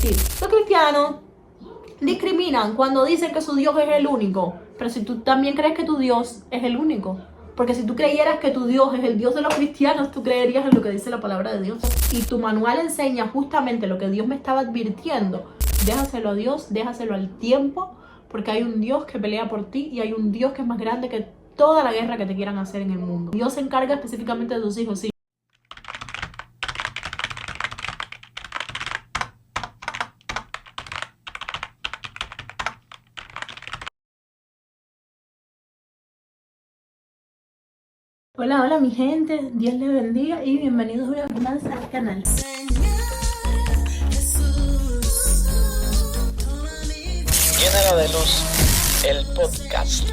Los cristianos discriminan cuando dicen que su Dios es el único, pero si tú también crees que tu Dios es el único, porque si tú creyeras que tu Dios es el Dios de los cristianos, tú creerías en lo que dice la palabra de Dios. Y tu manual enseña justamente lo que Dios me estaba advirtiendo. Déjaselo a Dios, déjaselo al tiempo, porque hay un Dios que pelea por ti y hay un Dios que es más grande que toda la guerra que te quieran hacer en el mundo. Dios se encarga específicamente de tus hijos, sí. Hola, hola mi gente, Dios les bendiga y bienvenidos una vez más al canal. Llénala de luz, el podcast.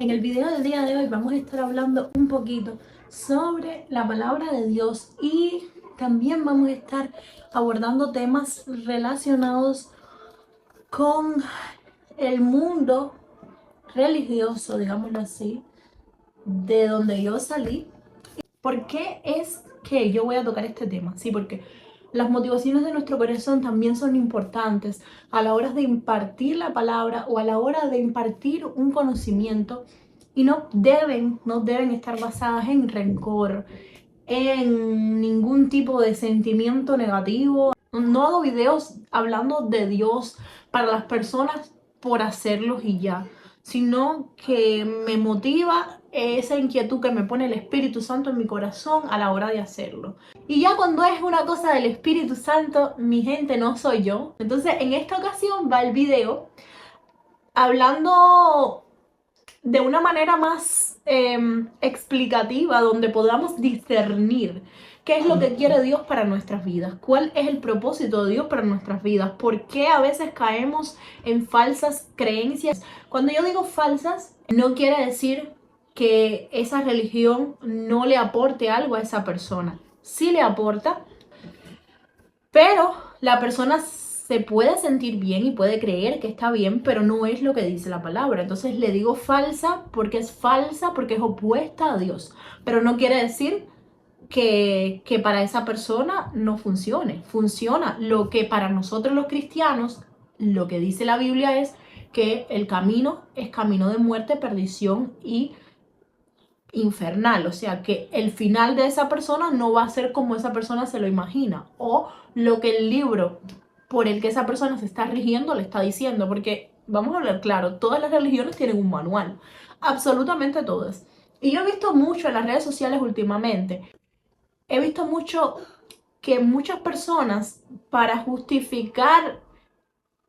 En el video del día de hoy vamos a estar hablando un poquito sobre la palabra de Dios y también vamos a estar abordando temas relacionados con el mundo religioso, digámoslo así, de donde yo salí. ¿Por qué es que yo voy a tocar este tema? Sí, porque las motivaciones de nuestro corazón también son importantes a la hora de impartir la palabra o a la hora de impartir un conocimiento y no deben estar basadas en rencor, en ningún tipo de sentimiento negativo. No hago videos hablando de Dios para las personas por hacerlos y ya, sino que me motiva esa inquietud que me pone el Espíritu Santo en mi corazón a la hora de hacerlo. Y ya cuando es una cosa del Espíritu Santo, mi gente, no soy yo. Entonces en esta ocasión va el video hablando de una manera más explicativa, donde podamos discernir qué es lo que quiere Dios para nuestras vidas, cuál es el propósito de Dios para nuestras vidas, por qué a veces caemos en falsas creencias. Cuando yo digo falsas, no quiere decir que esa religión no le aporte algo a esa persona. Sí le aporta, pero la persona se puede sentir bien y puede creer que está bien, pero no es lo que dice la palabra. Entonces le digo falsa porque es opuesta a Dios. Pero no quiere decir que para esa persona no funcione. Funciona. Lo que para nosotros los cristianos, lo que dice la Biblia es que el camino es camino de muerte, perdición y infernal, o sea que el final de esa persona no va a ser como esa persona se lo imagina o lo que el libro por el que esa persona se está rigiendo le está diciendo, porque vamos a hablar claro, todas las religiones tienen un manual, absolutamente todas. Y yo he visto mucho en las redes sociales últimamente, he visto mucho que muchas personas para justificar,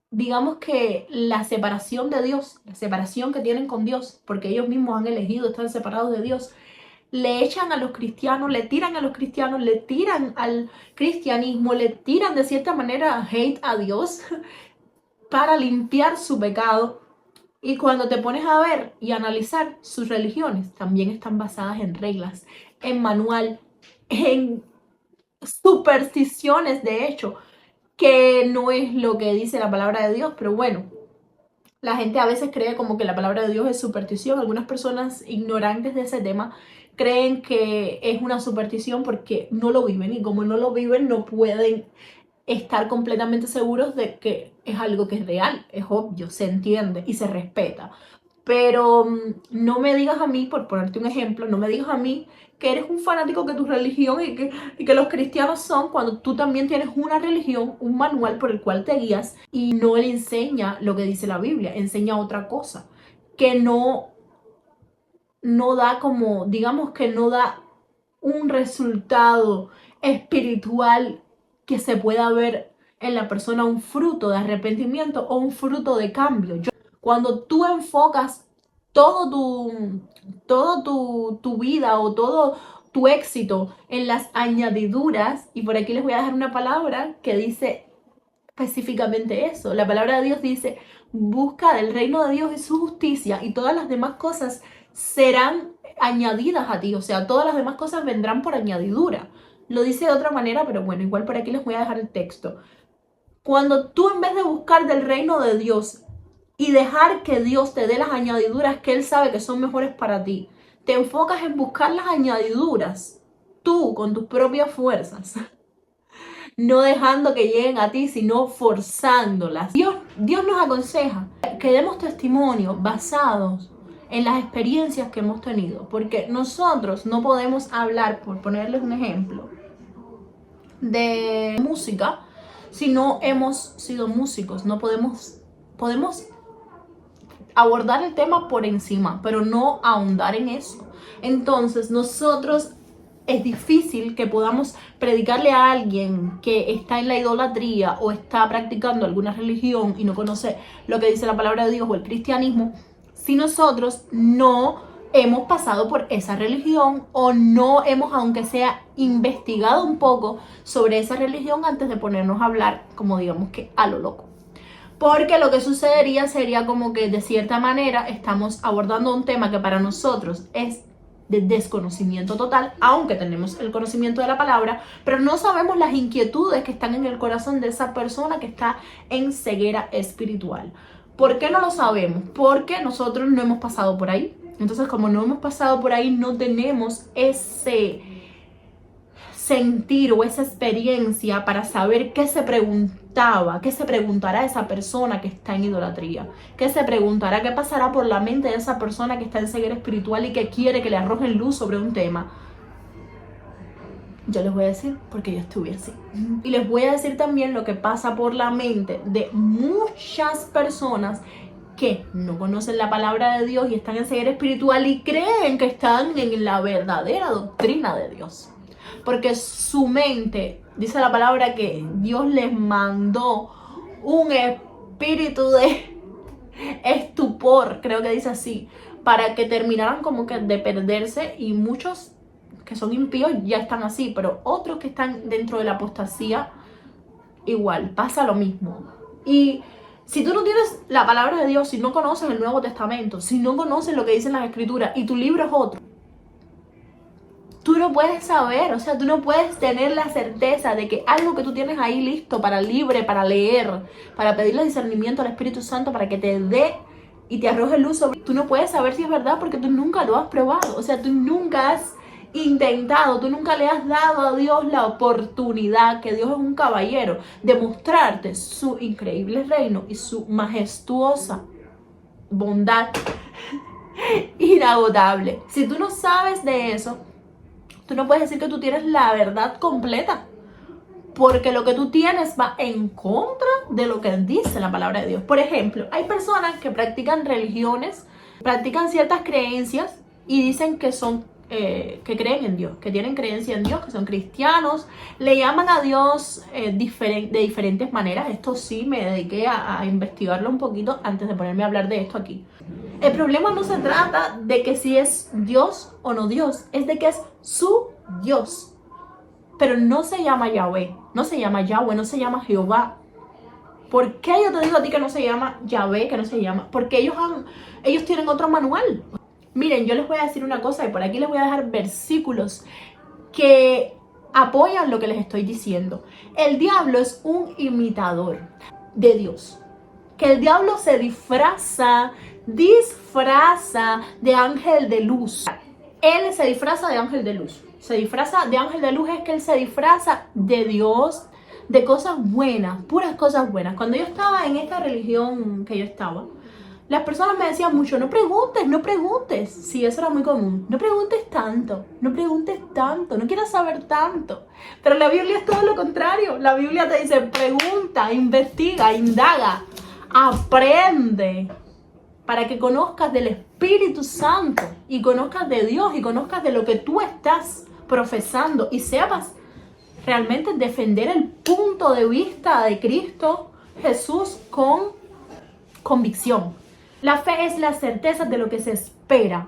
digamos que la separación de Dios, la separación que tienen con Dios, porque ellos mismos han elegido estar separados de Dios, le echan a los cristianos, le tiran a los cristianos, le tiran al cristianismo, le tiran de cierta manera hate a Dios para limpiar su pecado. Y cuando te pones a ver y analizar, sus religiones también están basadas en reglas, en manual, en supersticiones, de hecho, que no es lo que dice la palabra de Dios, pero bueno, la gente a veces cree como que la palabra de Dios es superstición. Algunas personas ignorantes de ese tema creen que es una superstición porque no lo viven, y como no lo viven no pueden estar completamente seguros de que es algo que es real, es obvio, se entiende y se respeta. Pero no me digas a mí, por ponerte un ejemplo, no me digas a mí que eres un fanático de tu religión y que los cristianos son, cuando tú también tienes una religión, un manual por el cual te guías y no le enseña lo que dice la Biblia, enseña otra cosa, que no da como, digamos que no da un resultado espiritual que se pueda ver en la persona, un fruto de arrepentimiento o un fruto de cambio. Cuando tú enfocas todo tu vida o todo tu éxito en las añadiduras, y por aquí les voy a dejar una palabra que dice específicamente eso. La palabra de Dios dice: busca del reino de Dios y su justicia, y todas las demás cosas serán añadidas a ti. O sea, todas las demás cosas vendrán por añadidura. Lo dice de otra manera, pero bueno, igual por aquí les voy a dejar el texto. Cuando tú, en vez de buscar del reino de Dios y dejar que Dios te dé las añadiduras que Él sabe que son mejores para ti, te enfocas en buscar las añadiduras tú con tus propias fuerzas, no dejando que lleguen a ti, sino forzándolas. Dios nos aconseja que demos testimonio basados en las experiencias que hemos tenido, porque nosotros no podemos hablar, por ponerles un ejemplo, de música si no hemos sido músicos. No podemos abordar el tema por encima, pero no ahondar en eso. Entonces nosotros, es difícil que podamos predicarle a alguien que está en la idolatría o está practicando alguna religión y no conoce lo que dice la palabra de Dios o el cristianismo, si nosotros no hemos pasado por esa religión o no hemos, aunque sea, investigado un poco sobre esa religión antes de ponernos a hablar, como digamos que a lo loco. Porque lo que sucedería sería como que de cierta manera estamos abordando un tema que para nosotros es de desconocimiento total, aunque tenemos el conocimiento de la palabra, pero no sabemos las inquietudes que están en el corazón de esa persona que está en ceguera espiritual. ¿Por qué no lo sabemos? Porque nosotros no hemos pasado por ahí. Entonces, como no hemos pasado por ahí, no tenemos ese sentir o esa experiencia para saber qué se preguntará esa persona que está en idolatría, qué se preguntará, qué pasará por la mente de esa persona que está en ceguera espiritual y que quiere que le arrojen luz sobre un tema. Yo les voy a decir porque yo estuve así. Y les voy a decir también lo que pasa por la mente de muchas personas que no conocen la palabra de Dios y están en ceguera espiritual y creen que están en la verdadera doctrina de Dios. Porque su mente, dice la palabra que Dios les mandó un espíritu de estupor, creo que dice así, para que terminaran como que de perderse, y muchos que son impíos ya están así, pero otros que están dentro de la apostasía, igual, pasa lo mismo. Y si tú no tienes la palabra de Dios, si no conoces el Nuevo Testamento, si no conoces lo que dicen las Escrituras y tu libro es otro, tú no puedes saber, o sea, tú no puedes tener la certeza de que algo que tú tienes ahí listo para libre, para leer, para pedirle discernimiento al Espíritu Santo para que te dé y te arroje luz sobre, tú no puedes saber si es verdad porque tú nunca lo has probado, o sea, tú nunca has intentado, tú nunca le has dado a Dios la oportunidad, que Dios es un caballero, de mostrarte su increíble reino y su majestuosa bondad inagotable. Si tú no sabes de eso, tú no puedes decir que tú tienes la verdad completa, porque lo que tú tienes va en contra de lo que dice la palabra de Dios. Por ejemplo, hay personas que practican religiones, practican ciertas creencias y dicen que son que creen en Dios, que tienen creencia en Dios, que son cristianos, le llaman a Dios de diferentes maneras. Esto sí me dediqué a investigarlo un poquito antes de ponerme a hablar de esto aquí. El problema no se trata de que si es Dios o no Dios, es de que es su Dios. Pero no se llama Yahvé, no se llama Yahweh, no se llama Jehová. ¿Por qué yo te digo a ti que no se llama Yahvé, que no se llama? Porque ellos tienen otro manual. Miren, yo les voy a decir una cosa y por aquí les voy a dejar versículos que apoyan lo que les estoy diciendo. El diablo es un imitador de Dios. Que el diablo se disfraza de ángel de luz. Él se disfraza de ángel de luz. Se disfraza de ángel de luz, es que él se disfraza de Dios, de cosas buenas, puras cosas buenas. Cuando yo estaba en esta religión que yo estaba, las personas me decían mucho, no preguntes. Sí, eso era muy común. No preguntes tanto, no quieras saber tanto. Pero la Biblia es todo lo contrario. La Biblia te dice, pregunta, investiga, indaga, aprende, para que conozcas del Espíritu Santo y conozcas de Dios y conozcas de lo que tú estás profesando y sepas realmente defender el punto de vista de Cristo Jesús con convicción. La fe es la certeza de lo que se espera.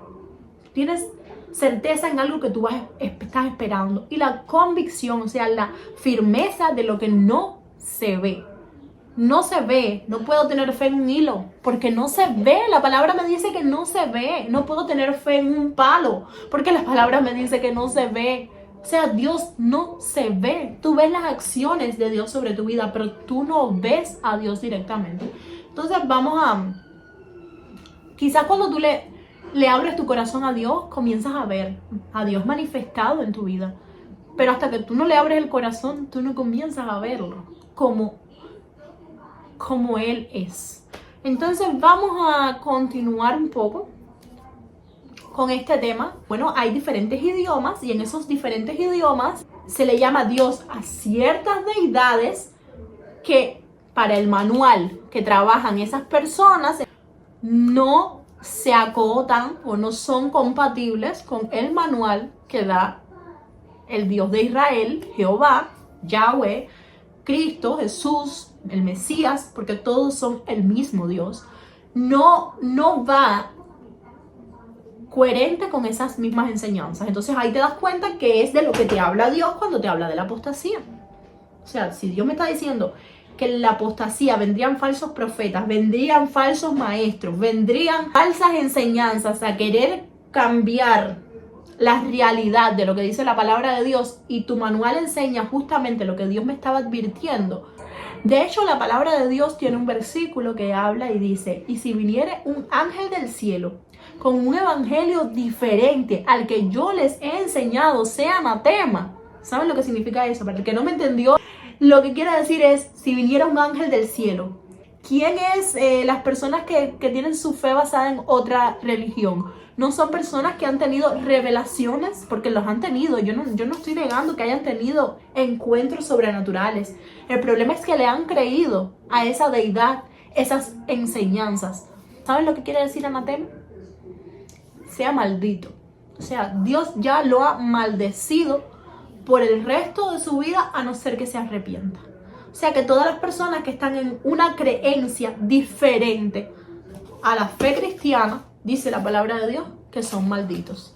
Tienes certeza en algo que tú estás esperando. Y la convicción, o sea, la firmeza de lo que no se ve. No se ve. No puedo tener fe en un hilo porque no se ve. La palabra me dice que no se ve. No puedo tener fe en un palo porque la palabra me dice que no se ve. O sea, Dios no se ve. Tú ves las acciones de Dios sobre tu vida, pero tú no ves a Dios directamente. Entonces quizás cuando tú le abres tu corazón a Dios, comienzas a ver a Dios manifestado en tu vida. Pero hasta que tú no le abres el corazón, tú no comienzas a verlo como Él es. Entonces vamos a continuar un poco con este tema. Bueno, hay diferentes idiomas y en esos diferentes idiomas se le llama Dios a ciertas deidades que para el manual que trabajan esas personas no se acotan o no son compatibles con el manual que da el Dios de Israel, Jehová, Yahweh, Cristo, Jesús, el Mesías, porque todos son el mismo Dios. No va coherente con esas mismas enseñanzas. Entonces ahí te das cuenta que es de lo que te habla Dios cuando te habla de la apostasía. O sea, si Dios me está diciendo que en la apostasía vendrían falsos profetas, vendrían falsos maestros, vendrían falsas enseñanzas a querer cambiar la realidad de lo que dice la palabra de Dios, y tu manual enseña justamente lo que Dios me estaba advirtiendo. De hecho, la palabra de Dios tiene un versículo que habla y dice: y si viniere un ángel del cielo con un evangelio diferente al que yo les he enseñado, sea anatema. ¿Saben lo que significa eso? Para el que no me entendió, lo que quiere decir es: si viniera un ángel del cielo. ¿Quién es las personas que tienen su fe basada en otra religión? No son personas que han tenido revelaciones, porque los han tenido. Yo no estoy negando que hayan tenido encuentros sobrenaturales. El problema es que le han creído a esa deidad esas enseñanzas. ¿Saben lo que quiere decir anatema? Sea maldito. O sea, Dios ya lo ha maldecido por el resto de su vida, a no ser que se arrepienta. O sea, que todas las personas que están en una creencia diferente a la fe cristiana, dice la palabra de Dios, que son malditos.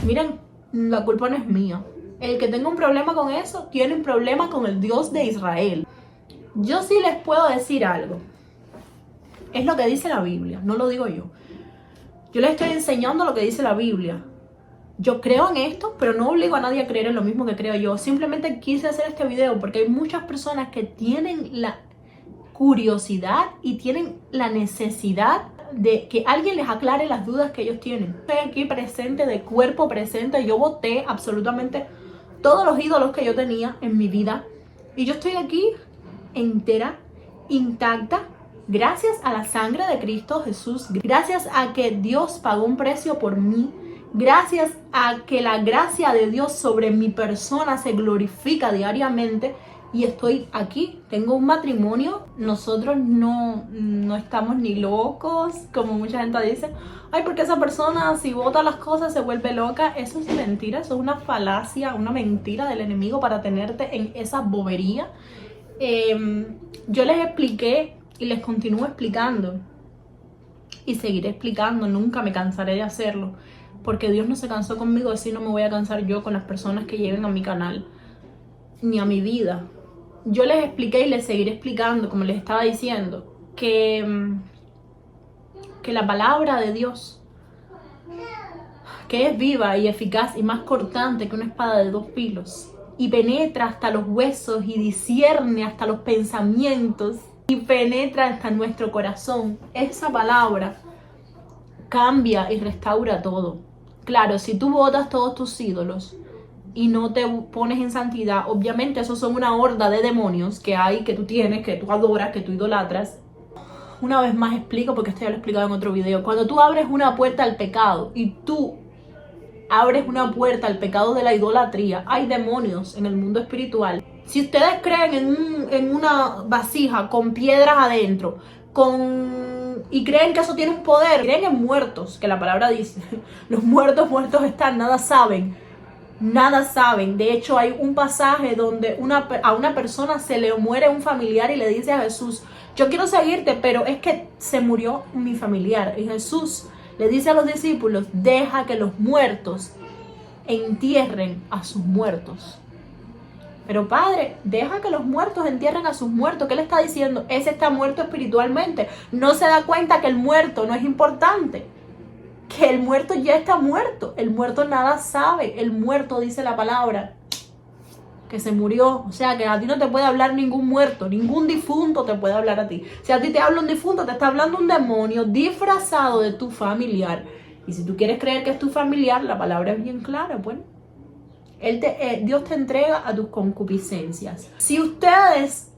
Miren, la culpa no es mía. El que tenga un problema con eso, tiene un problema con el Dios de Israel. Yo sí les puedo decir algo. Es lo que dice la Biblia, no lo digo yo. Yo les estoy enseñando lo que dice la Biblia. Yo creo en esto, pero no obligo a nadie a creer en lo mismo que creo yo. Simplemente quise hacer este video porque hay muchas personas que tienen la curiosidad y tienen la necesidad de que alguien les aclare las dudas que ellos tienen. Estoy aquí presente, de cuerpo presente. Yo boté absolutamente todos los ídolos que yo tenía en mi vida. Y yo estoy aquí entera, intacta, gracias a la sangre de Cristo Jesús. Gracias a que Dios pagó un precio por mí. Gracias a que la gracia de Dios sobre mi persona se glorifica diariamente. Y estoy aquí, tengo un matrimonio. Nosotros no estamos ni locos, como mucha gente dice. Ay, porque esa persona si bota las cosas se vuelve loca. Eso es mentira, eso es una falacia, una mentira del enemigo para tenerte en esa bobería. Yo les expliqué y les continúo explicando. Y seguiré explicando, nunca me cansaré de hacerlo. Porque Dios no se cansó conmigo, así no me voy a cansar yo con las personas que lleguen a mi canal, ni a mi vida. Yo les expliqué y les seguiré explicando, como les estaba diciendo, que la palabra de Dios, que es viva y eficaz y más cortante que una espada de 2 filos, y penetra hasta los huesos y discierne hasta los pensamientos y penetra hasta nuestro corazón. Esa palabra cambia y restaura todo. Claro, si tú botas todos tus ídolos y no te pones en santidad, obviamente esos son una horda de demonios que hay, que tú tienes, que tú adoras, que tú idolatras. Una vez más explico, porque esto ya lo he explicado en otro video. Cuando tú abres una puerta al pecado y tú abres una puerta al pecado de la idolatría, hay demonios en el mundo espiritual. Si ustedes creen en una vasija con piedras adentro, y creen que eso tiene un poder, creen en muertos, que la palabra dice, los muertos están, nada saben. De hecho, hay un pasaje donde a una persona se le muere un familiar y le dice a Jesús: yo quiero seguirte, pero es que se murió mi familiar. Y Jesús le dice a los discípulos: deja que los muertos entierren a sus muertos. Pero Padre, deja que los muertos entierren a sus muertos. ¿Qué le está diciendo? Ese está muerto espiritualmente. No se da cuenta que el muerto no es importante. que el muerto ya está muerto. El muerto nada sabe. El muerto, dice la palabra, que se murió. O sea, que a ti no te puede hablar ningún muerto, ningún difunto te puede hablar a ti. Si a ti te habla un difunto, te está hablando un demonio disfrazado de tu familiar. Y si tú quieres creer que es tu familiar, la palabra es bien clara, bueno. Dios te entrega a tus concupiscencias. Si ustedes,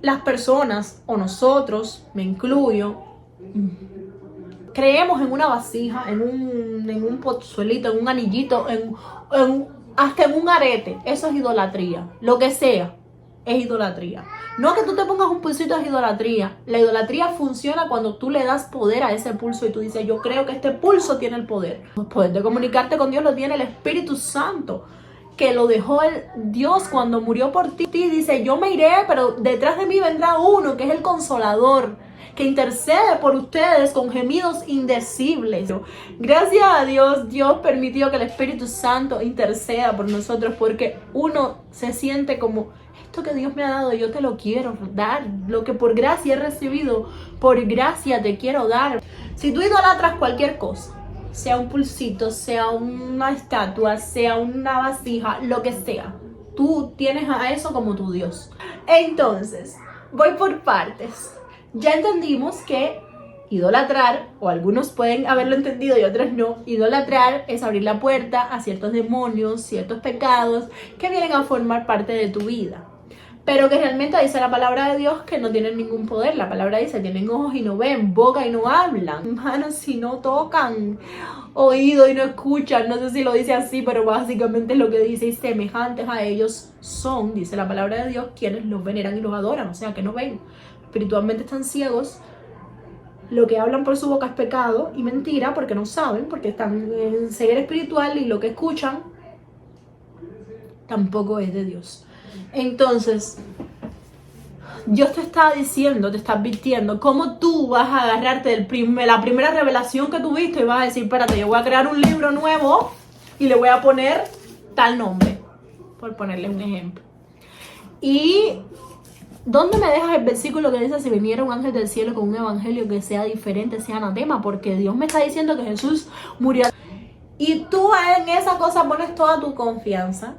las personas, o nosotros, me incluyo, creemos en una vasija, en un pozuelito, en un anillito, hasta en un arete, eso es idolatría. Lo que sea, es idolatría. No que tú te pongas un pulsito, es idolatría. La idolatría funciona cuando tú le das poder a ese pulso y tú dices, yo creo que este pulso tiene el poder. El poder de comunicarte con Dios lo tiene el Espíritu Santo, que lo dejó Dios cuando murió por ti. Dice, yo me iré, pero detrás de mí vendrá uno, que es el Consolador, que intercede por ustedes con gemidos indecibles. Gracias a Dios, Dios permitió que el Espíritu Santo interceda por nosotros, porque uno se siente como, esto que Dios me ha dado, yo te lo quiero dar. Lo que por gracia he recibido, por gracia te quiero dar. Si tú idolatras cualquier cosa, sea un pulsito, sea una estatua, sea una vasija, lo que sea, tú tienes a eso como tu Dios. Entonces, voy por partes. Ya entendimos que idolatrar, o algunos pueden haberlo entendido y otros no, idolatrar es abrir la puerta a ciertos demonios, ciertos pecados que vienen a formar parte de tu vida, pero que realmente dice la palabra de Dios que no tienen ningún poder. La palabra dice, tienen ojos y no ven, boca y no hablan, manos y no tocan, oído y no escuchan. No sé si lo dice así, pero básicamente es lo que dice, y semejantes a ellos son, dice la palabra de Dios, quienes los veneran y los adoran, o sea que no ven. Espiritualmente están ciegos, lo que hablan por su boca es pecado y mentira, porque no saben, porque están en ceguera espiritual, y lo que escuchan tampoco es de Dios. Entonces, Dios te está diciendo, te está advirtiendo, cómo tú vas a agarrarte la primera revelación que tuviste y vas a decir, espérate, yo voy a crear un libro nuevo y le voy a poner tal nombre, por ponerle un ejemplo. Y ¿dónde me dejas el versículo que dice, si viniera un ángel del cielo con un evangelio que sea diferente, sea anatema? Porque Dios me está diciendo que Jesús murió. Y tú en esa cosa pones toda tu confianza.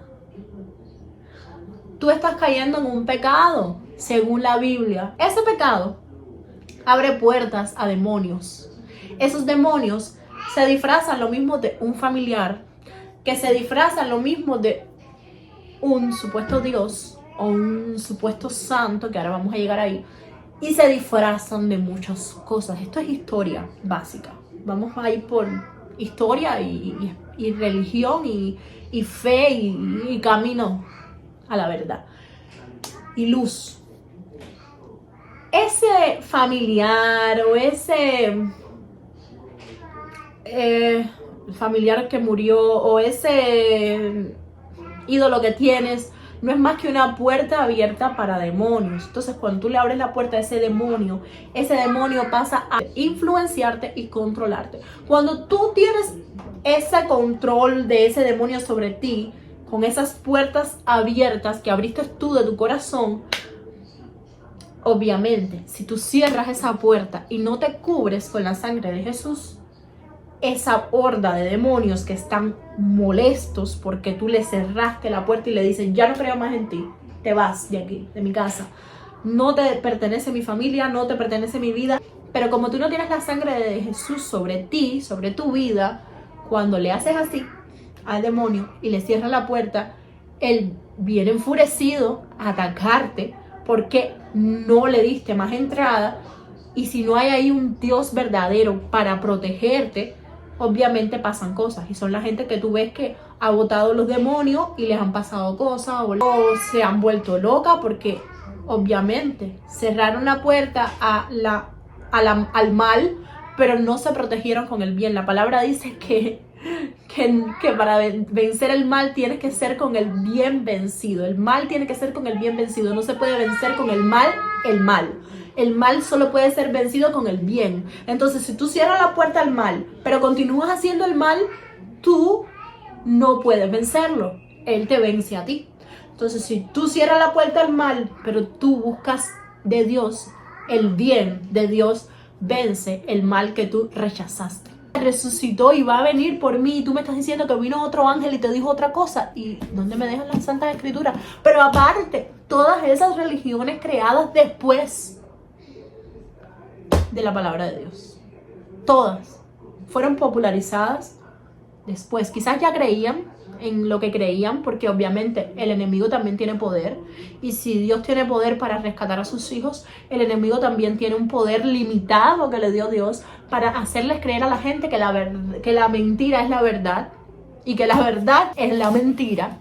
Tú estás cayendo en un pecado, según la Biblia. Ese pecado abre puertas a demonios. Esos demonios se disfrazan lo mismo de un familiar, que se disfrazan lo mismo de un supuesto Dios o un supuesto santo, que ahora vamos a llegar ahí, y se disfrazan de muchas cosas. Esto es historia básica. Vamos a ir por historia y religión y fe y camino a la verdad y luz. Ese familiar o ese familiar que murió o ese ídolo que tienes no es más que una puerta abierta para demonios. Entonces, cuando tú le abres la puerta a ese demonio pasa a influenciarte y controlarte. Cuando tú tienes ese control de ese demonio sobre ti, con esas puertas abiertas que abriste tú de tu corazón, obviamente, si tú cierras esa puerta y no te cubres con la sangre de Jesús, esa horda de demonios que están molestos porque tú le cerraste la puerta y le dices, ya no creo más en ti, te vas de aquí, de mi casa, no te pertenece mi familia, no te pertenece mi vida. Pero como tú no tienes la sangre de Jesús sobre ti, sobre tu vida, cuando le haces así al demonio y le cierras la puerta, él viene enfurecido a atacarte porque no le diste más entrada. Y si no hay ahí un Dios verdadero para protegerte, obviamente pasan cosas. Y son la gente que tú ves que ha botado los demonios y les han pasado cosas o se han vuelto locas porque obviamente cerraron la puerta al mal, pero no se protegieron con el bien. La palabra dice que para vencer el mal tienes que ser con el bien vencido. El mal tiene que ser con el bien vencido. No se puede vencer con el mal. El mal solo puede ser vencido con el bien. Entonces, si tú cierras la puerta al mal, pero continúas haciendo el mal, tú no puedes vencerlo. Él te vence a ti. Entonces, si tú cierras la puerta al mal, pero tú buscas de Dios, el bien de Dios vence el mal que tú rechazaste. resucitó y va a venir por mí, y tú me estás diciendo que vino otro ángel y te dijo otra cosa. ¿Y dónde me dejan las Santas Escrituras? Pero aparte, todas esas religiones creadas después de la palabra de Dios, todas fueron popularizadas después. Quizás ya creían en lo que creían, porque obviamente el enemigo también tiene poder, y si Dios tiene poder para rescatar a sus hijos, el enemigo también tiene un poder limitado que le dio Dios para hacerles creer a la gente que la mentira es la verdad y que la verdad es la mentira.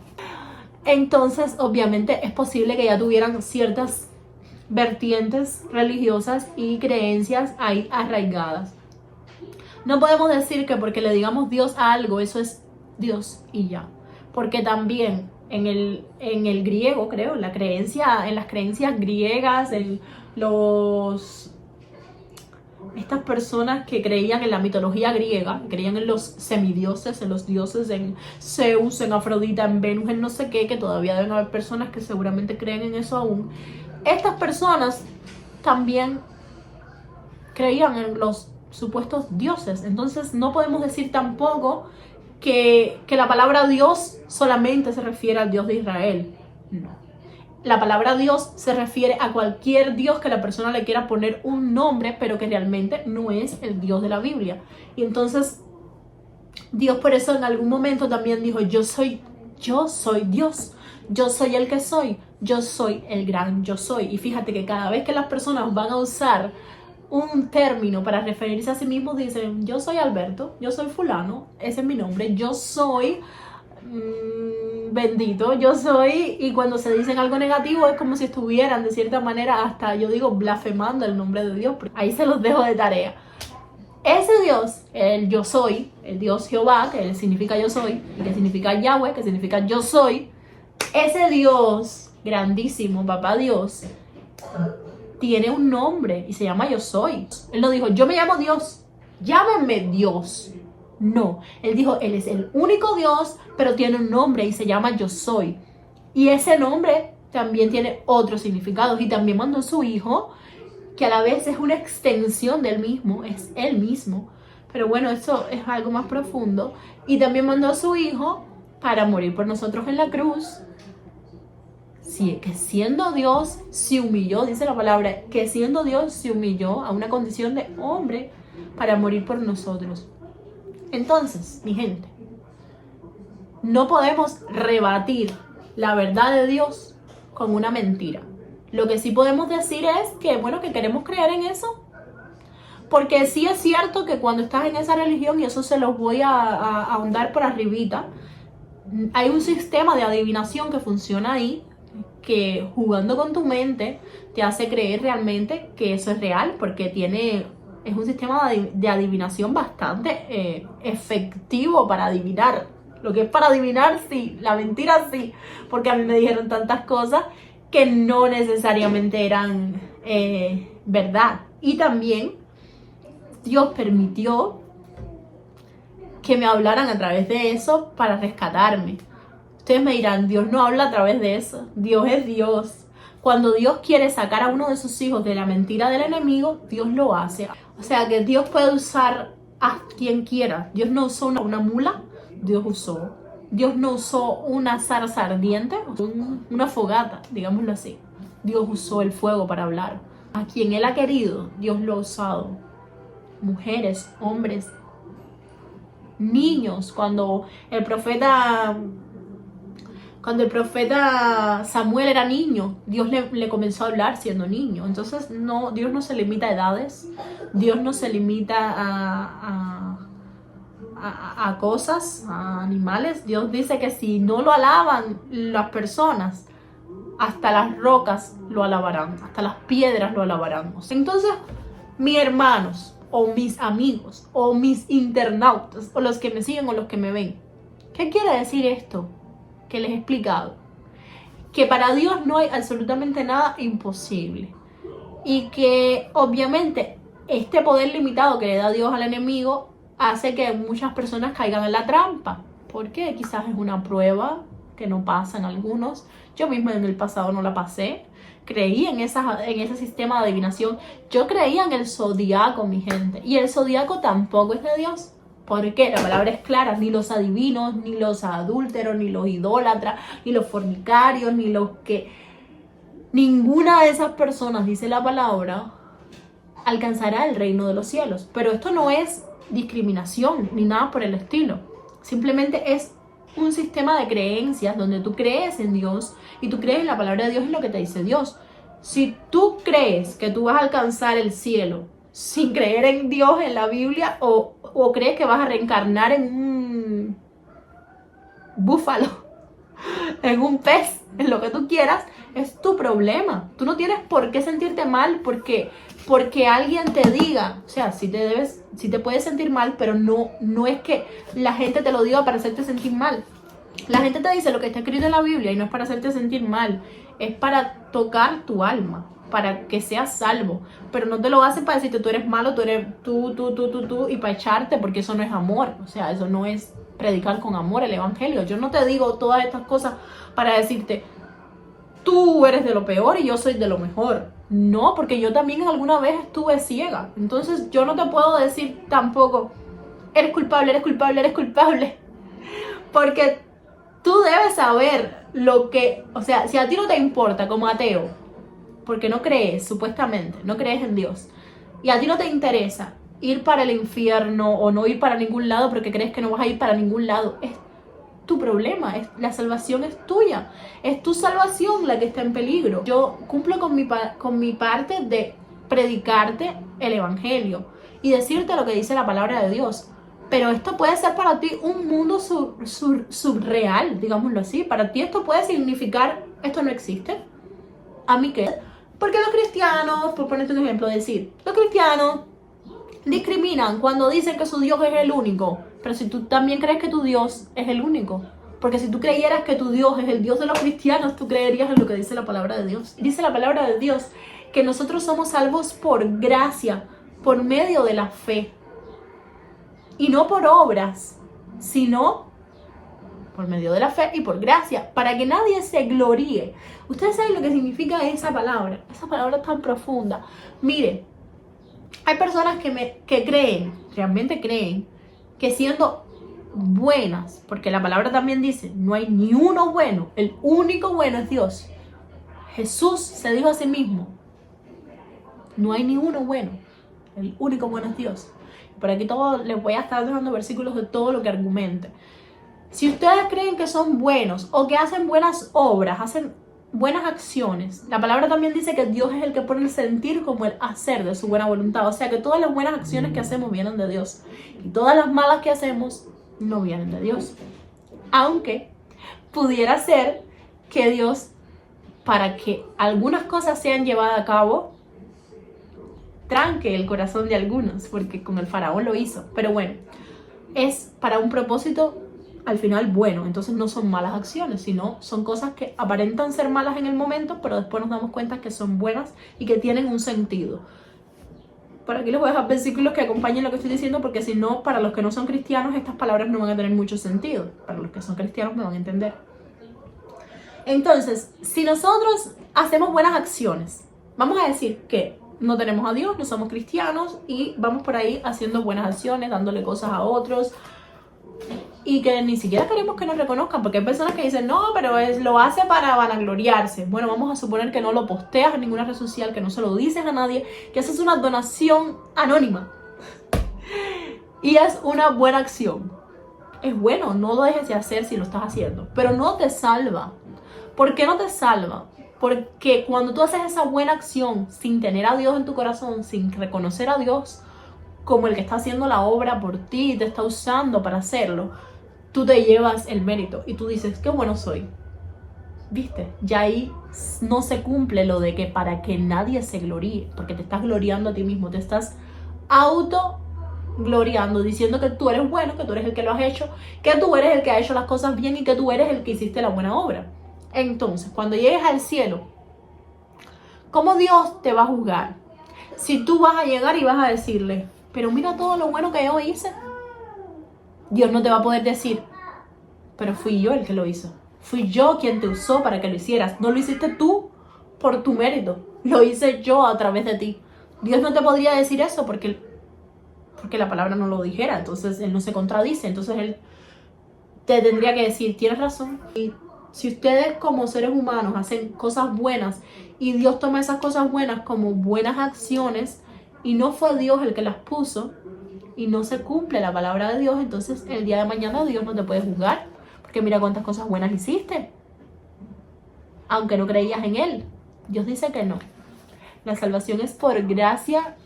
Entonces obviamente es posible que ya tuvieran ciertas vertientes religiosas y creencias ahí arraigadas. No podemos decir que porque le digamos Dios a algo, eso es Dios y ya. Porque también en el griego, creo, en las creencias griegas, estas personas que creían en la mitología griega, creían en los semidioses, en los dioses, en Zeus, en Afrodita, en Venus, en no sé qué, que todavía deben haber personas que seguramente creen en eso aún. Estas personas también creían en los supuestos dioses. Entonces no podemos decir tampoco que la palabra Dios solamente se refiere al Dios de Israel. No. La palabra Dios se refiere a cualquier Dios que la persona le quiera poner un nombre, pero que realmente no es el Dios de la Biblia. Y entonces Dios por eso en algún momento también dijo, yo soy Dios, yo soy el que soy, yo soy el gran yo soy. Y fíjate que cada vez que las personas van a usar un término para referirse a sí mismos, dicen, yo soy Alberto, yo soy fulano, ese es mi nombre, yo soy bendito, yo soy, y cuando se dicen algo negativo es como si estuvieran de cierta manera, hasta yo digo, blasfemando el nombre de Dios. Ahí se los dejo de tarea. Ese Dios, el yo soy, el Dios Jehová, que significa yo soy, y que significa Yahweh, que significa yo soy, ese Dios grandísimo, papá Dios, tiene un nombre y se llama yo soy. Él no dijo, yo me llamo Dios, llámenme Dios. No, él dijo, él es el único Dios, pero tiene un nombre y se llama yo soy. Y ese nombre también tiene otros significados, y también mandó a su hijo, que a la vez es una extensión del mismo, es él mismo. Pero bueno, eso es algo más profundo. Y también mandó a su hijo para morir por nosotros en la cruz. Sí, que siendo Dios se humilló, dice la palabra, que siendo Dios se humilló a una condición de hombre para morir por nosotros. Entonces, mi gente, no podemos rebatir la verdad de Dios con una mentira. Lo que sí podemos decir es que, bueno, que queremos creer en eso. Porque sí es cierto que cuando estás en esa religión, y eso se los voy a ahondar por arribita, hay un sistema de adivinación que funciona ahí, que jugando con tu mente te hace creer realmente que eso es real, porque es un sistema de adivinación bastante efectivo para adivinar. Lo que es para adivinar, sí, la mentira sí, porque a mí me dijeron tantas cosas que no necesariamente eran verdad. Y también Dios permitió que me hablaran a través de eso para rescatarme. Ustedes me dirán, Dios no habla a través de eso. Dios es Dios. Cuando Dios quiere sacar a uno de sus hijos de la mentira del enemigo, Dios lo hace. O sea que Dios puede usar a quien quiera. Dios no usó una mula, Dios no usó una zarza ardiente, una fogata, digámoslo así. Dios usó el fuego para hablar. A quien Él ha querido, Dios lo ha usado. Mujeres, hombres, niños. Cuando el profeta Samuel era niño, Dios le comenzó a hablar siendo niño. Entonces Dios no se limita a edades, Dios no se limita a cosas, a animales. Dios dice que si no lo alaban las personas, hasta las rocas lo alabarán, hasta las piedras lo alabarán. Entonces, mis hermanos, o mis amigos, o mis internautas, o los que me siguen o los que me ven, ¿qué quiere decir esto que les he explicado? Que para Dios no hay absolutamente nada imposible, y que obviamente este poder limitado que le da Dios al enemigo hace que muchas personas caigan en la trampa, porque quizás es una prueba que no pasan algunos. Yo misma en el pasado no la pasé. Creí en ese sistema de adivinación. Yo creía en el zodiaco, mi gente, y el zodiaco tampoco es de Dios. Porque la palabra es clara, ni los adivinos, ni los adúlteros, ni los idólatras, ni los fornicarios, ni los que... Ninguna de esas personas, dice la palabra, alcanzará el reino de los cielos. Pero esto no es discriminación ni nada por el estilo. Simplemente es un sistema de creencias donde tú crees en Dios y tú crees en la palabra de Dios y lo que te dice Dios. Si tú crees que tú vas a alcanzar el cielo sin creer en Dios, en la Biblia, o crees que vas a reencarnar en un búfalo, en un pez, en lo que tú quieras, es tu problema. Tú no tienes por qué sentirte mal porque alguien te diga. O sea, sí te puedes sentir mal, pero no es que la gente te lo diga para hacerte sentir mal. La gente te dice lo que está escrito en la Biblia y no es para hacerte sentir mal, es para tocar tu alma, para que seas salvo. Pero no te lo hacen para decirte tú eres malo, tú eres tú y para echarte, porque eso no es amor. O sea, eso no es predicar con amor el evangelio. Yo no te digo todas estas cosas para decirte tú eres de lo peor y yo soy de lo mejor. No, porque yo también alguna vez estuve ciega. Entonces yo no te puedo decir tampoco eres culpable, eres culpable, eres culpable. Porque tú debes saber lo que... O sea, si a ti no te importa como ateo, porque no crees, supuestamente, no crees en Dios, y a ti no te interesa ir para el infierno o no ir para ningún lado porque crees que no vas a ir para ningún lado, es tu problema, la salvación es tuya, es tu salvación la que está en peligro. Yo cumplo con mi parte de predicarte el evangelio y decirte lo que dice la palabra de Dios. Pero esto puede ser para ti un mundo subreal, digámoslo así. Para ti esto puede significar, esto no existe. ¿A mí qué? Porque los cristianos, por ponerte un ejemplo, decir, los cristianos discriminan cuando dicen que su Dios es el único. Pero si tú también crees que tu Dios es el único. Porque si tú creyeras que tu Dios es el Dios de los cristianos, tú creerías en lo que dice la palabra de Dios. Dice la palabra de Dios que nosotros somos salvos por gracia, por medio de la fe. Y no por obras, sino por medio de la fe y por gracia, para que nadie se gloríe. Ustedes saben lo que significa esa palabra es tan profunda. Mire, hay personas que creen, realmente creen, que siendo buenas, porque la palabra también dice, no hay ni uno bueno, el único bueno es Dios. Jesús se dijo a sí mismo, no hay ni uno bueno, el único bueno es Dios. Por aquí les voy a estar dejando versículos de todo lo que argumente. Si ustedes creen que son buenos o que hacen buenas obras, hacen buenas acciones, la palabra también dice que Dios es el que pone el sentir como el hacer de su buena voluntad. O sea que todas las buenas acciones que hacemos vienen de Dios. Y todas las malas que hacemos no vienen de Dios. Aunque pudiera ser que Dios, para que algunas cosas sean llevadas a cabo, tranque el corazón de algunos, porque con el faraón lo hizo. Pero bueno, es para un propósito al final bueno. Entonces no son malas acciones, sino son cosas que aparentan ser malas en el momento, pero después nos damos cuenta que son buenas y que tienen un sentido. Por aquí les voy a dejar versículos que acompañen lo que estoy diciendo, porque si no, para los que no son cristianos, estas palabras no van a tener mucho sentido. Para los que son cristianos me van a entender. Entonces, si nosotros hacemos buenas acciones, vamos a decir que no tenemos a Dios, no somos cristianos y vamos por ahí haciendo buenas acciones, dándole cosas a otros y que ni siquiera queremos que nos reconozcan, porque hay personas que dicen, no, pero lo hace para vanagloriarse. Bueno, vamos a suponer que no lo posteas en ninguna red social, que no se lo dices a nadie, que haces una donación anónima y es una buena acción. Es bueno, no lo dejes de hacer si lo estás haciendo, pero no te salva. ¿Por qué no te salva? Porque cuando tú haces esa buena acción sin tener a Dios en tu corazón, sin reconocer a Dios como el que está haciendo la obra por ti y te está usando para hacerlo, tú te llevas el mérito y tú dices, qué bueno soy. ¿Viste? Ya ahí no se cumple lo de que para que nadie se gloríe, porque te estás gloriando a ti mismo, te estás gloriando, diciendo que tú eres bueno, que tú eres el que lo has hecho, que tú eres el que ha hecho las cosas bien y que tú eres el que hiciste la buena obra. Entonces, cuando llegues al cielo, ¿cómo Dios te va a juzgar? Si tú vas a llegar y vas a decirle, pero mira todo lo bueno que yo hice. Dios no te va a poder decir, pero fui yo el que lo hizo. Fui yo quien te usó para que lo hicieras. No lo hiciste tú por tu mérito. Lo hice yo a través de ti. Dios no te podría decir eso porque porque la palabra no lo dijera, entonces él no se contradice, entonces él te tendría que decir, tienes razón. Y si ustedes como seres humanos hacen cosas buenas y Dios toma esas cosas buenas como buenas acciones y no fue Dios el que las puso y no se cumple la palabra de Dios, entonces el día de mañana Dios no te puede juzgar, porque mira cuántas cosas buenas hiciste, aunque no creías en Él. Dios dice que no. La salvación es por gracia,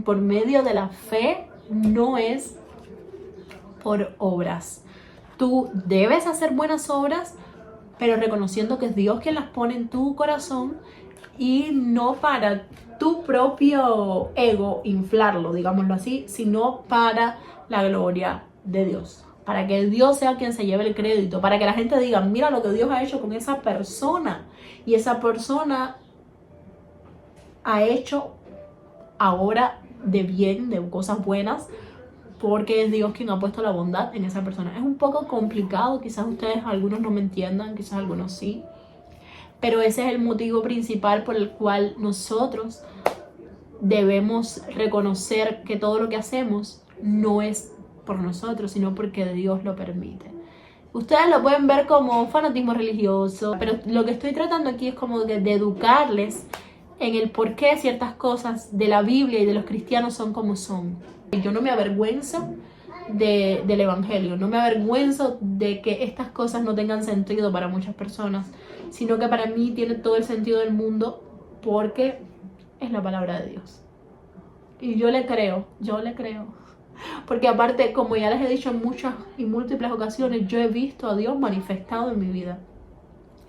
por medio de la fe, no es por obras. Tú debes hacer buenas obras, pero reconociendo que es Dios quien las pone en tu corazón y no para tu propio ego inflarlo, digámoslo así, sino para la gloria de Dios. Para que Dios sea quien se lleve el crédito, para que la gente diga, mira lo que Dios ha hecho con esa persona. Y esa persona ha hecho ahora de bien, de cosas buenas, porque es Dios quien ha puesto la bondad en esa persona. Es un poco complicado, quizás ustedes algunos no me entiendan, quizás algunos sí, pero ese es el motivo principal por el cual nosotros debemos reconocer que todo lo que hacemos no es por nosotros, sino porque Dios lo permite. Ustedes lo pueden ver como fanatismo religioso, pero lo que estoy tratando aquí es como de educarles en el por qué ciertas cosas de la Biblia y de los cristianos son como son. Yo no me avergüenzo del evangelio, no me avergüenzo de que estas cosas no tengan sentido para muchas personas, sino que para mí tiene todo el sentido del mundo porque es la palabra de Dios. Y yo le creo. Porque aparte, como ya les he dicho en muchas y múltiples ocasiones, yo he visto a Dios manifestado en mi vida.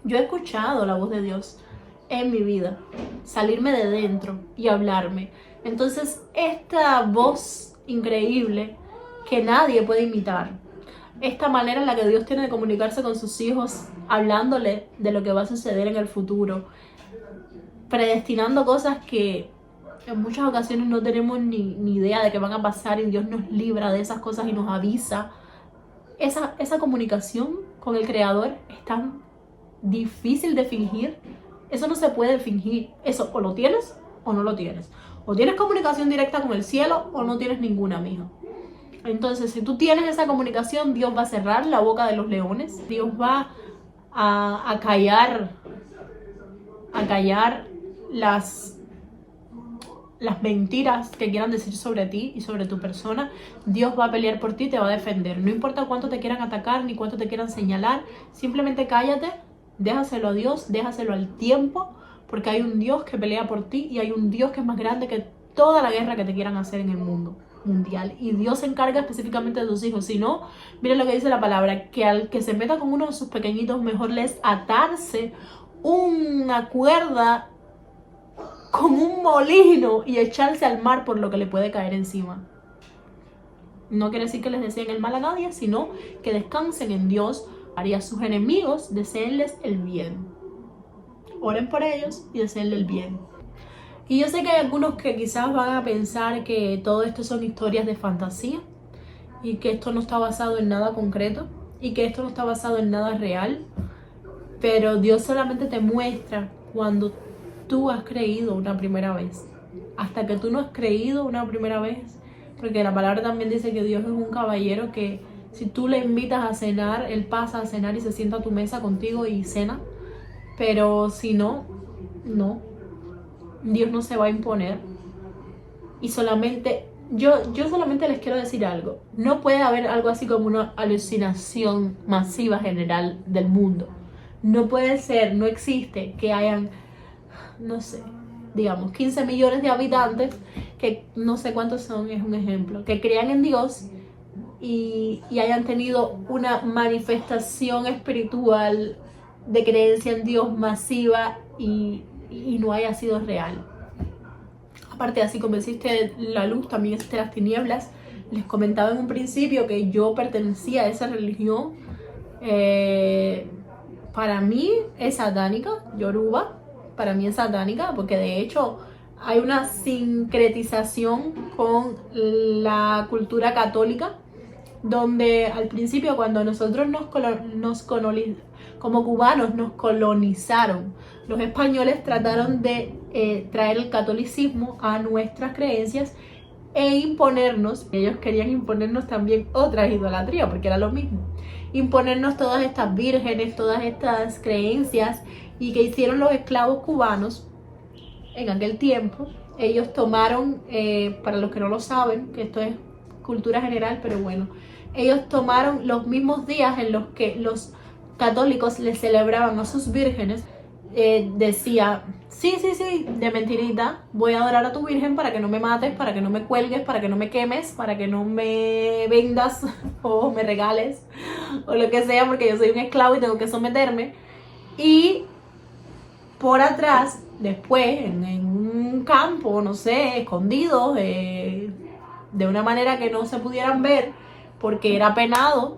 Yo he escuchado la voz de Dios en mi vida, salirme de dentro y hablarme. Entonces, esta voz increíble que nadie puede imitar, esta manera en la que Dios tiene de comunicarse con sus hijos, hablándole de lo que va a suceder en el futuro, predestinando cosas que en muchas ocasiones no tenemos ni idea de que van a pasar y Dios nos libra de esas cosas y nos avisa. Esa comunicación con el Creador es tan difícil de fingir. Eso no se puede fingir. Eso o lo tienes o no lo tienes. O tienes comunicación directa con el cielo o no tienes ninguna, mija. Entonces, si tú tienes esa comunicación, Dios va a cerrar la boca de los leones. Dios va a callar las mentiras que quieran decir sobre ti y sobre tu persona. Dios va a pelear por ti, te va a defender. No importa cuánto te quieran atacar ni cuánto te quieran señalar, simplemente cállate, déjaselo a Dios, déjaselo al tiempo, porque hay un Dios que pelea por ti y hay un Dios que es más grande que toda la guerra que te quieran hacer en el mundo mundial. Y Dios se encarga específicamente de tus hijos. Si no, miren lo que dice la palabra, que al que se meta con uno de sus pequeñitos, mejor le es atarse una cuerda con un molino y echarse al mar por lo que le puede caer encima. No quiere decir que les deseen el mal a nadie, sino que descansen en Dios. Y a sus enemigos deseenles el bien. Oren por ellos y deseenle el bien. Y yo sé que hay algunos que quizás van a pensar que todo esto son historias de fantasía y que esto no está basado en nada concreto y que esto no está basado en nada real, pero Dios solamente te muestra cuando tú has creído una primera vez. Hasta que tú no has creído una primera vez, porque la palabra también dice que Dios es un caballero que si tú le invitas a cenar, Él pasa a cenar y se sienta a tu mesa contigo y cena, pero si no, no. Dios no se va a imponer. Y solamente, yo solamente les quiero decir algo. No puede haber algo así como una alucinación masiva general del mundo. No puede ser, no existe que hayan, no sé, digamos 15 millones de habitantes, que no sé cuántos son, es un ejemplo, que crean en Dios y hayan tenido una manifestación espiritual de creencia en Dios masiva y no haya sido real. Aparte, así como existe la luz, también existen las tinieblas. Les comentaba en un principio que yo pertenecía a esa religión. Para mí es satánica, Yoruba. Para mí es satánica porque de hecho hay una sincretización con la cultura católica, donde al principio cuando nosotros como cubanos nos colonizaron, los españoles trataron de traer el catolicismo a nuestras creencias e imponernos. Ellos querían imponernos también otras idolatrías, porque era lo mismo. Imponernos todas estas vírgenes, todas estas creencias, y que hicieron los esclavos cubanos en aquel tiempo. Ellos tomaron, para los que no lo saben, que esto es cultura general, pero bueno, ellos tomaron los mismos días en los que los católicos le celebraban a sus vírgenes. Decía, sí, de mentirita, voy a adorar a tu virgen para que no me mates, para que no me cuelgues, para que no me quemes, para que no me vendas o me regales o lo que sea, porque yo soy un esclavo y tengo que someterme. Y por atrás, después, en un campo, no sé, escondidos, de una manera que no se pudieran ver, porque era penado,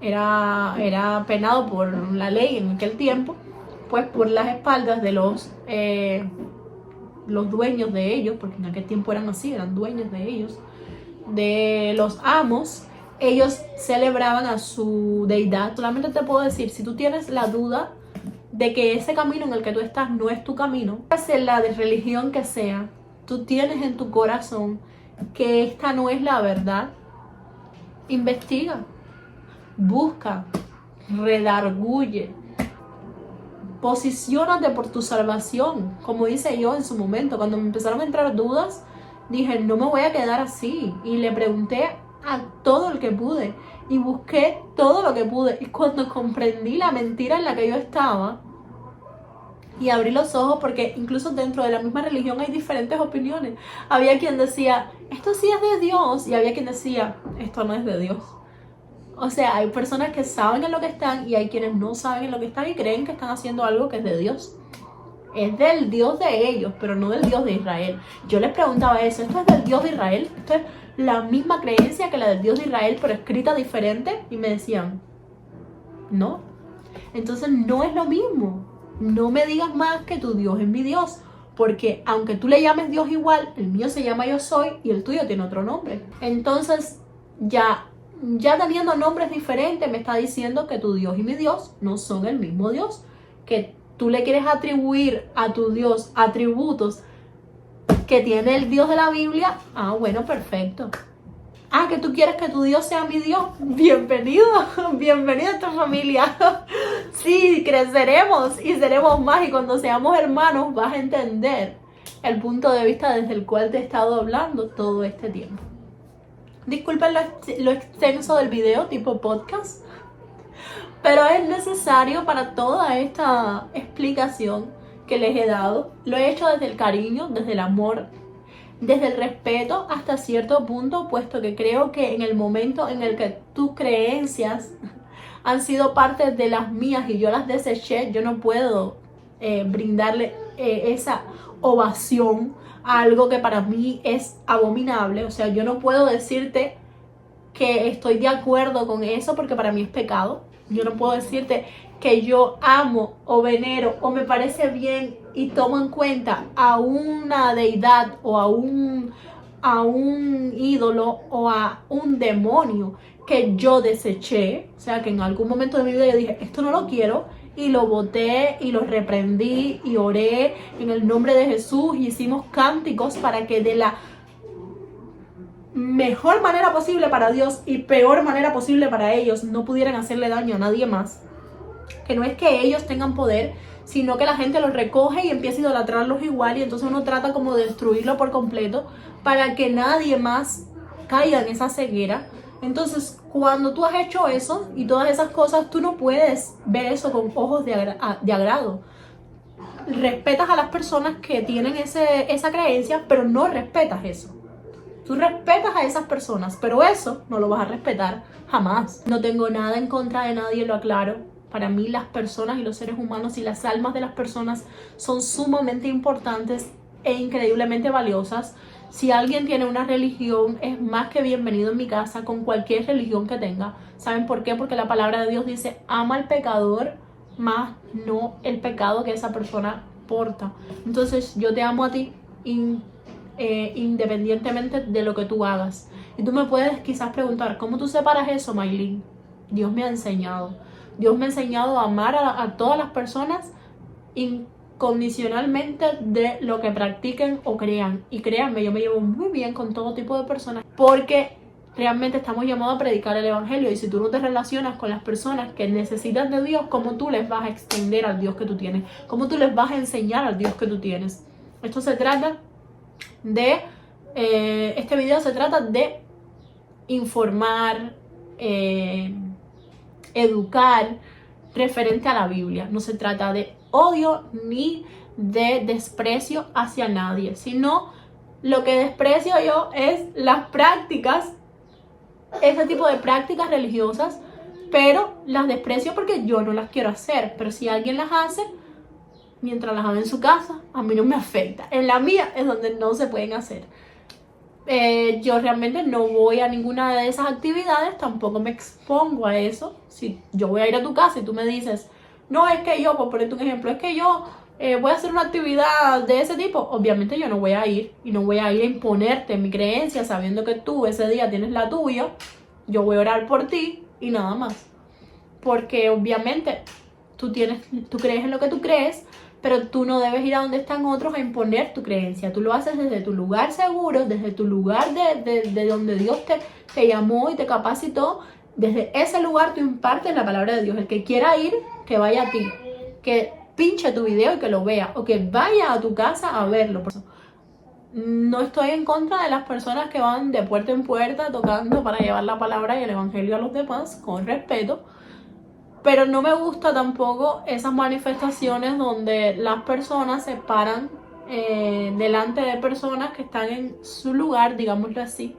era penado por la ley en aquel tiempo, pues por las espaldas de los dueños de ellos, porque en aquel tiempo eran así, eran dueños de ellos, de los amos, ellos celebraban a su deidad. Solamente te puedo decir, si tú tienes la duda de que ese camino en el que tú estás no es tu camino, sea la de religión que sea, tú tienes en tu corazón que esta no es la verdad, investiga, busca, redarguye, posiciónate por tu salvación. Como hice yo en su momento, cuando me empezaron a entrar dudas, dije, no me voy a quedar así, y le pregunté a todo el que pude y busqué todo lo que pude, y cuando comprendí la mentira en la que yo estaba y abrí los ojos, porque incluso dentro de la misma religión hay diferentes opiniones. Había quien decía, esto sí es de Dios, y había quien decía, esto no es de Dios. O sea, hay personas que saben en lo que están y hay quienes no saben en lo que están y creen que están haciendo algo que es de Dios. Es del Dios de ellos, pero no del Dios de Israel. Yo les preguntaba eso, ¿esto es del Dios de Israel? ¿Esto es la misma creencia que la del Dios de Israel, pero escrita diferente? Y me decían, no. Entonces no es lo mismo. No me digas más que tu Dios es mi Dios, porque aunque tú le llames Dios igual, el mío se llama Yo Soy y el tuyo tiene otro nombre. Entonces ya teniendo nombres diferentes, me está diciendo que tu Dios y mi Dios no son el mismo Dios, que tú le quieres atribuir a tu Dios atributos que tiene el Dios de la Biblia. Ah, bueno, perfecto. Ah, que tú quieres que tu Dios sea mi Dios. Bienvenido a esta familia. Sí, creceremos y seremos más, y cuando seamos hermanos vas a entender el punto de vista desde el cual te he estado hablando todo este tiempo. Disculpen lo extenso del video, tipo podcast, pero es necesario para toda esta explicación que les he dado. Lo he hecho desde el cariño, desde el amor, desde el respeto hasta cierto punto, puesto que creo que en el momento en el que tus creencias han sido parte de las mías y yo las deseché, yo no puedo brindarle esa ovación a algo que para mí es abominable. O sea, yo no puedo decirte que estoy de acuerdo con eso porque para mí es pecado. Yo no puedo decirte que yo amo o venero o me parece bien y tomo en cuenta a una deidad o a un ídolo o a un demonio que yo deseché. O sea, que en algún momento de mi vida yo dije, esto no lo quiero, y lo boté y lo reprendí y oré en el nombre de Jesús y hicimos cánticos para que de la mejor manera posible para Dios y peor manera posible para ellos no pudieran hacerle daño a nadie más. Que no es que ellos tengan poder, sino que la gente los recoge y empieza a idolatrarlos igual, y entonces uno trata como de destruirlo por completo para que nadie más caiga en esa ceguera. Entonces, cuando tú has hecho eso y todas esas cosas, tú no puedes ver eso con ojos de agrado. Respetas a las personas que tienen esa creencia, pero no respetas eso. Tú respetas a esas personas, pero eso no lo vas a respetar jamás. No tengo nada en contra de nadie, lo aclaro. Para mí las personas y los seres humanos y las almas de las personas son sumamente importantes e increíblemente valiosas. Si alguien tiene una religión, es más que bienvenido en mi casa con cualquier religión que tenga. ¿Saben por qué? Porque la palabra de Dios dice, ama al pecador, más no el pecado que esa persona porta. Entonces yo te amo a ti independientemente de lo que tú hagas. Y tú me puedes quizás preguntar, ¿cómo tú separas eso, Maylin? Dios me ha enseñado. Dios me ha enseñado a amar a todas las personas condicionalmente de lo que practiquen o crean. Y créanme, yo me llevo muy bien con todo tipo de personas porque realmente estamos llamados a predicar el evangelio. Y si tú no te relacionas con las personas que necesitan de Dios, ¿cómo tú les vas a extender al Dios que tú tienes? ¿Cómo tú les vas a enseñar al Dios que tú tienes? Esto se trata de... este video se trata de informar, educar referente a la Biblia. No se trata de odio ni de desprecio hacia nadie, sino lo que desprecio yo es las prácticas, ese tipo de prácticas religiosas, pero las desprecio porque yo no las quiero hacer. Pero si alguien las hace, mientras las haga en su casa, a mí no me afecta. En la mía es donde no se pueden hacer. Yo realmente no voy a ninguna de esas actividades, tampoco me expongo a eso. Si yo voy a ir a tu casa y tú me dices, no, es que yo, por ponerte un ejemplo, es que yo voy a hacer una actividad de ese tipo, obviamente yo no voy a ir y no voy a ir a imponerte mi creencia sabiendo que tú ese día tienes la tuya. Yo voy a orar por ti y nada más, porque obviamente tú crees en lo que tú crees, pero tú no debes ir a donde están otros a imponer tu creencia. Tú lo haces desde tu lugar seguro, desde tu lugar de donde Dios te llamó y te capacitó. Desde ese lugar tú impartes la palabra de Dios. El que quiera ir, que vaya a ti, que pinche tu video y que lo vea, o que vaya a tu casa a verlo. No estoy en contra de las personas que van de puerta en puerta tocando para llevar la palabra y el evangelio a los demás, con respeto. Pero no me gusta tampoco esas manifestaciones donde las personas se paran delante de personas que están en su lugar, digámoslo así,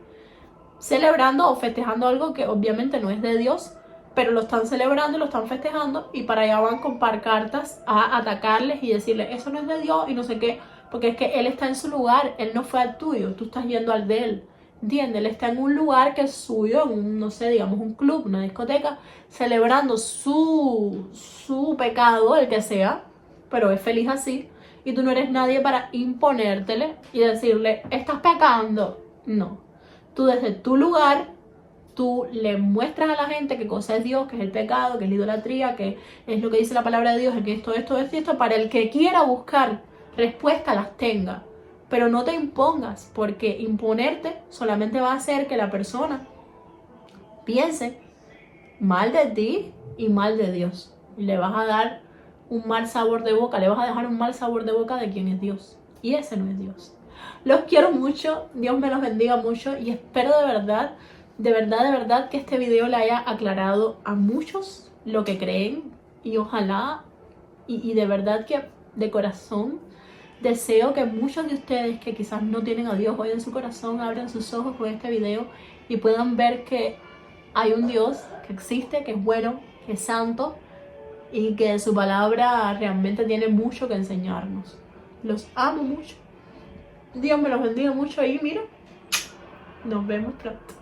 celebrando o festejando algo que obviamente no es de Dios, pero lo están celebrando y lo están festejando, y para allá van con pancartas a atacarles y decirles, eso no es de Dios y no sé qué, porque es que Él está en su lugar, Él no fue al tuyo, tú estás yendo al de Él. ¿Entiendes? Él está en un lugar que es suyo, en un, no sé, digamos un club, una discoteca, celebrando su pecado, el que sea, pero es feliz así. Y tú no eres nadie para imponértele y decirle, estás pecando. No. Tú desde tu lugar, tú le muestras a la gente qué cosa es Dios, qué es el pecado, qué es la idolatría, qué es lo que dice la palabra de Dios, que esto, para el que quiera buscar respuesta las tenga. Pero no te impongas, porque imponerte solamente va a hacer que la persona piense mal de ti y mal de Dios. Y le vas a dar un mal sabor de boca, le vas a dejar un mal sabor de boca de quién es Dios. Y ese no es Dios. Los quiero mucho, Dios me los bendiga mucho y espero de verdad que este video le haya aclarado a muchos lo que creen. Y ojalá, y de verdad que de corazón, deseo que muchos de ustedes que quizás no tienen a Dios hoy en su corazón abran sus ojos con este video y puedan ver que hay un Dios que existe, que es bueno, que es santo y que su palabra realmente tiene mucho que enseñarnos. Los amo mucho. Dios me los bendiga mucho y mira, nos vemos pronto.